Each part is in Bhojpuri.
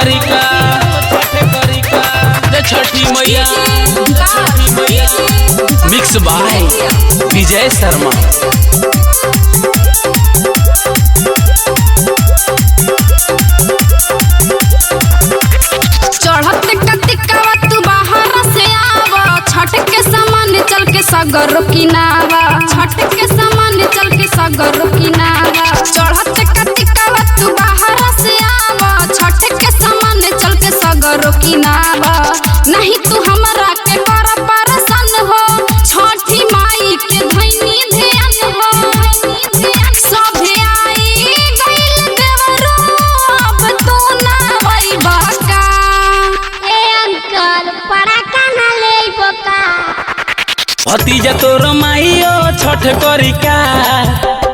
करिका छठी मैया मिक्स बाय विजय शर्मा। चढ़त कतिकावा तू बाहर से आवा, छठ के सामान चल के सगर किनावा, छठ के सामान चल के सगर किनावा। चढ़त कतिकावा तू बाहर से आवा, छठ के सामान चल के सगर किनावा। नहीं तू हमरा के कर परसन हो, छठी माई के धैनी ध्यान हो। सभे आई गइल देवरो, अब तू ना वैबा का। ए अंकल पराका ना लेबो का। भतीजा तोर माइयो छठ करिका,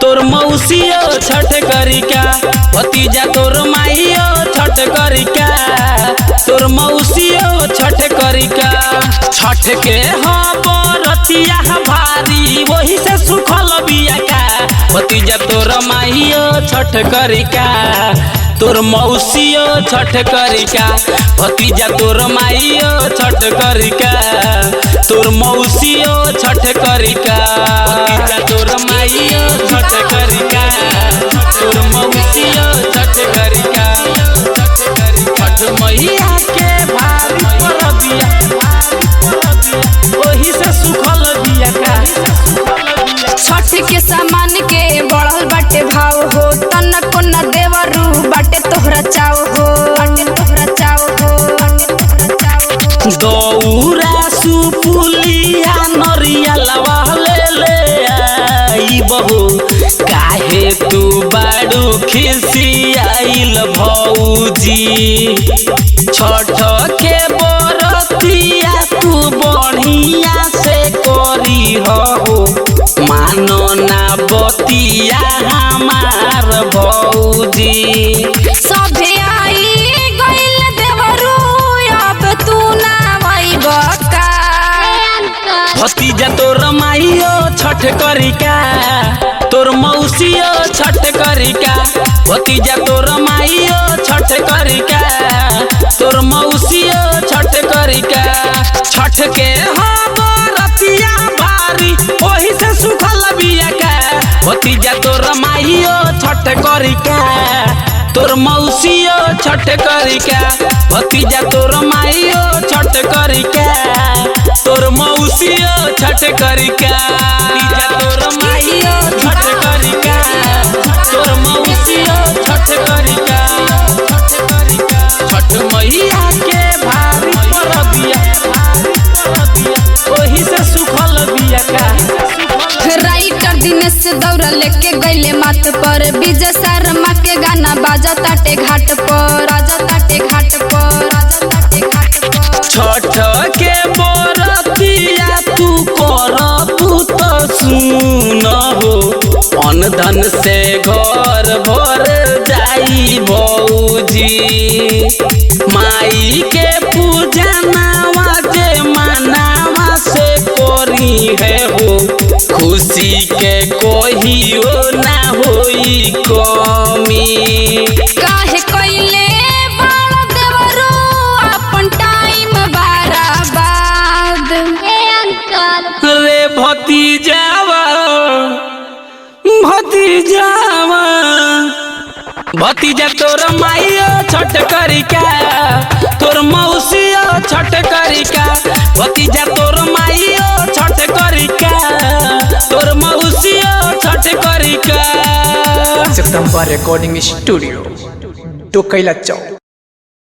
तोर मौसियो छठ करिका। भतीजा तोर माइयो छठ करिका, तोर मौसियो छठ करिका। छठ के बरतिया भारी, वही से सुखल बिया का। भतीजा तोर माइयो छठ करिका, तोर मौसियो छठ करिका। भतीजा तोर माइयो छठ करिका, तोर मौसियो छठ करिका। भतीजा तोर माइयो छठ करिका, तोर मौसियो छठ करिका। छठ मैया के भारी परबिया, वही से सुखल बिया का। छठ के सामान के बढ़ल बाटे भाव हो, तनको न देवरू बाटे तोहरा चाव हो, बाटे तोहरा चाव हो, बाटे तोहरा चाव हो। दौरा सुपुलिया नरिया लवा ले आई बहू, काहे तू बाड़ू खिसियाइल भौजी। छठ के बरतिया तू बढ़िया से करी हो, मानो ना बतिया हमार भौजी। सभे आई गइल देवरू, अब तू ना वैबा का। भतीजा तोर माइयो छठ करिका, तोर मौसियो छठ करिका। भतीजा तोर माइयो छठ करिका, तोर मौसियो छठ करिका। छठ के बरतिया भारी, वही से सुखल बिया का। भतीजा तोर माइयो छठ करिका, तोर मौसियो छठ करिका। भतीजा तोर माइयो छठ करिका, तोर मौसियो छठ करिका। भतीजा तोर माइयो छठ करिका, तोर मौसियो छठ करिका। छठ मैया के भारी परबिया, वही से सुखल बिया का। राइटर दिनेश से दौरा लेके गइले माथ पर, विजय शर्मा के गाना बाजा ताटे घाट पर, राजा ताटे घाट पर, राजा ताटे घाट पर। छठ के बरतिया तू कर तू तो सुन हो, अन्न धन से घर भर जाई भौजी। माई के पूजा नावा जे मानावा से करी है हो, खुशी के कोहियो ना होई कमी। काहे कइले बाड़ा देवरू अपन टाइम बर्बाद। ए अंकल रे भतीजावा भतीजावा, भतीजा तोर माइयो छठ करिका, तोर मौसियो छठ करिका। भतीजा तोर माइयो छठ करिका, तोर मौसियो छठ करिका। जगदम्बा रिकॉर्डिंग स्टूडियो, डोकैला चौक।